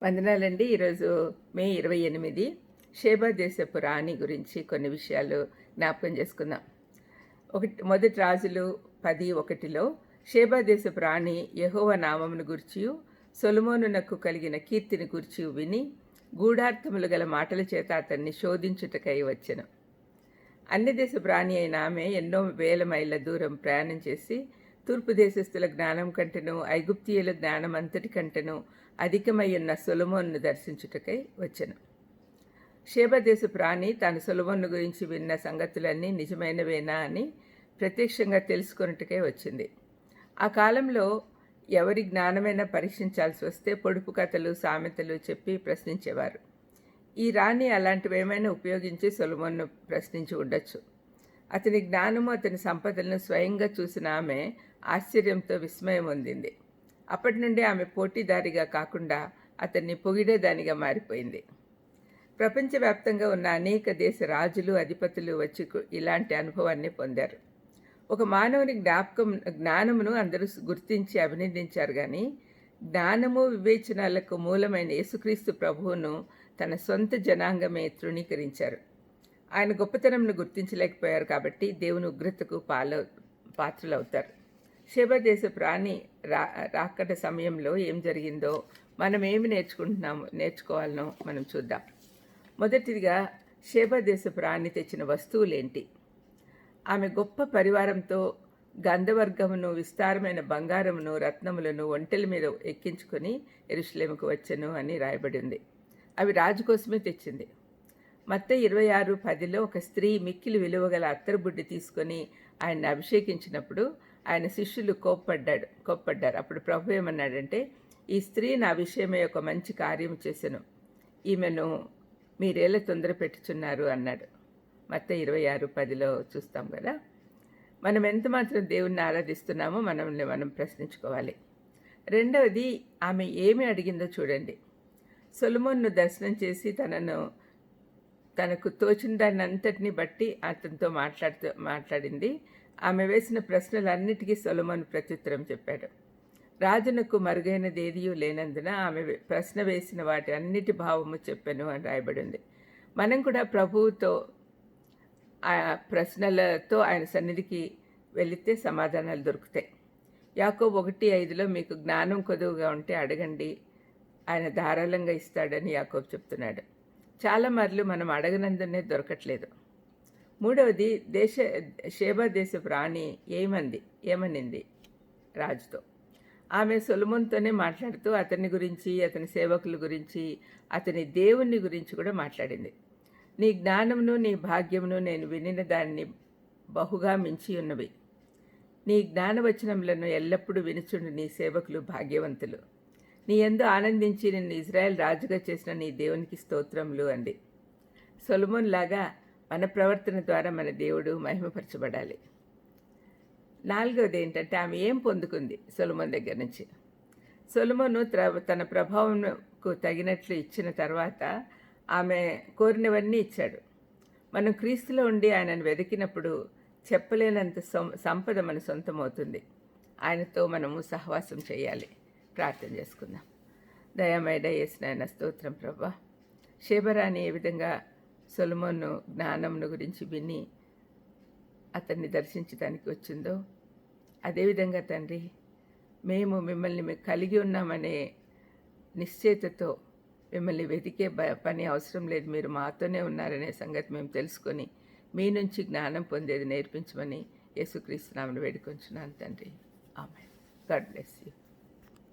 వందనాలండి. ఈరోజు మే 28 షేబా దేశపు రాణి గురించి కొన్ని విషయాలు జ్ఞాపకం చేసుకుందాం. మొదటి రాజులు 10:1 షేబా దేశపు రాణి యెహోవా నామమును గూర్చియు సొలొమోనునకు కలిగిన కీర్తిని గూర్చియు విని గూఢార్థములు గల మాటల చేత అతన్ని శోధించుటకై వచ్చెను. అన్ని దేశపు రాణి అయిన ఆమె ఎన్నో వేల మైళ్ళ దూరం ప్రయాణం చేసి తూర్పు దేశస్థుల జ్ఞానం కంటెను ఐగుప్తీయుల జ్ఞానం అంతటి కంటెను అధికమయ్యున్న సొలొమోనును దర్శించుటకై వచ్చెను. షేబ దేశపు రాణి తాను సొలొమోను గురించి విన్న సంగతులన్నీ నిజమైనవేనా అని ప్రత్యక్షంగా తెలుసుకొనుటకై వచ్చింది. ఆ కాలంలో ఎవరి జ్ఞానమైనా పరీక్షించాల్సి వస్తే పొడుపు కథలు సామెతలు చెప్పి ప్రశ్నించేవారు. ఈ రాణి అలాంటివేమైనా ఉపయోగించి సొలొమోనును ప్రశ్నించి ఉండొచ్చు. అతని జ్ఞానము అతని సంపదలను స్వయంగా చూసిన ఆమె ఆశ్చర్యంతో విస్మయం పొందింది. అప్పటి నుండి ఆమె పోటీదారిగా కాకుండా అతన్ని పొగిడేదానిగా మారిపోయింది. ప్రపంచవ్యాప్తంగా ఉన్న అనేక దేశ రాజులు అధిపతులు వచ్చి ఇలాంటి అనుభవాన్ని పొందారు. ఒక మానవుని జ్ఞానమును అందరూ గుర్తించి అభినందించారు, కానీ జ్ఞానము వివేచనలకు మూలమైన యేసుక్రీస్తు ప్రభువును తన సొంత జనాంగమే తృణీకరించారు. ఆయన గొప్పతనంను గుర్తించలేకపోయారు కాబట్టి దేవుని ఉగ్రతకు పాత్రలవుతారు. షేబ దేశపు రాణి రాకడ సమయంలో ఏం జరిగిందో మనం ఏమి నేర్చుకోవాలనో మనం చూద్దాం. మొదటిదిగా షేబ దేశపు రాణి తెచ్చిన వస్తువులేంటి? ఆమె గొప్ప పరివారంతో గంధవర్గమును విస్తారమైన బంగారమును రత్నములను ఒంటెల మీద ఎక్కించుకొని యెరూషలేముకు వచ్చెను అని రాయబడింది. అవి రాజు కోసమే తెచ్చింది. మత్తయి 26:10 ఒక స్త్రీ మిక్కిలి విలువగల అత్తరుబుడ్డి తీసుకొని ఆయన్ని అభిషేకించినప్పుడు ఆయన శిష్యులు కోప్పడ్డారు. అప్పుడు ప్రభు ఏమన్నాడంటే, ఈ స్త్రీ నా విషయమే ఒక మంచి కార్యం చేసెను, ఈమెను మీరేలా తొందర పెట్టుచున్నారు అన్నాడు. మత్తయి 26:10 చూస్తాం కదా. మనం ఎంత మాత్రం దేవుణ్ణి ఆరాధిస్తున్నామో మనల్ని మనం ప్రశ్నించుకోవాలి. రెండవది, ఆమె ఏమి అడిగిందో చూడండి. సొలొమోనును దర్శనం చేసి తనకు తోచిన దాన్ని అంతటిని బట్టి అతనితో మాట్లాడింది. ఆమె వేసిన ప్రశ్నలన్నిటికీ సొలొమోను ప్రత్యుత్తరం చెప్పాడు. రాజునకు మరుగైనదేదియూ లేనందున ఆమె ప్రశ్న వేసిన వాటి అన్నిటి భావము చెప్పాను అని రాయబడింది. మనం కూడా ప్రభువుతో ఆ ప్రశ్నలతో ఆయన సన్నిధికి వెళితే సమాధానాలు దొరుకుతాయి. యాకోబు 1:5 మీకు జ్ఞానం కొదువుగా ఉంటే అడగండి, ఆయన ధారాళంగా ఇస్తాడని యాకోబు చెప్తున్నాడు. చాలా మార్లు మనం అడగనందునే దొరకట్లేదు. మూడవది, షేబ దేశపు రాణి ఏమనింది రాజుతో. ఆమె సొలొమోనుతోనే మాట్లాడుతూ అతని గురించి, అతని సేవకుల గురించి, అతని దేవుని గురించి కూడా మాట్లాడింది. నీ జ్ఞానమును నీ భాగ్యమును నేను వినిన దాన్ని బహుగా మించి ఉన్నవి. నీ జ్ఞానవచనములను ఎల్లప్పుడూ వినుచుండు నీ సేవకులు భాగ్యవంతులు. నీ యందు ఆనందించి నిన్ను ఇజ్రాయెల్ రాజుగా చేసిన నీ దేవునికి స్తోత్రములు అంది. సొలొమోను లాగా మన ప్రవర్తన ద్వారా మన దేవుడు మహిమపరచబడాలి. నాలుగవది ఏంటంటే, ఆమె ఏం పొందుకుంది సొలొమోను దగ్గర నుంచి. సొలొమోను తన ప్రభావంకు తగినట్లు ఇచ్చిన తర్వాత ఆమె కోరినవన్నీ ఇచ్చాడు. మనం క్రీస్తులో ఉండి ఆయనను వెతికినప్పుడు చెప్పలేనంత సంపద మన సొంతమవుతుంది. ఆయనతో మనము సహవాసం చేయాలి. ప్రార్థన చేసుకుందాం. దయామయుడ యేసునాయన స్తోత్రం ప్రభా. షేబరాణి ఏ విధంగా సొలొమోను జ్ఞానమును గురించి విని అతన్ని దర్శించడానికి వచ్చిందో అదేవిధంగా తండ్రి, మేము మిమ్మల్ని కలిగి ఉన్నామనే నిశ్చయితతో మిమ్మల్ని వెతికే పని అవసరం లేదు, మీరు మాతోనే ఉన్నారనే సంగతి మేము తెలుసుకొని మీ నుంచి జ్ఞానం పొందేది నేర్పించమని యేసుక్రీస్తు నామమున వేడుకొంచున్నాను తండ్రి. ఆమేన్. God bless you.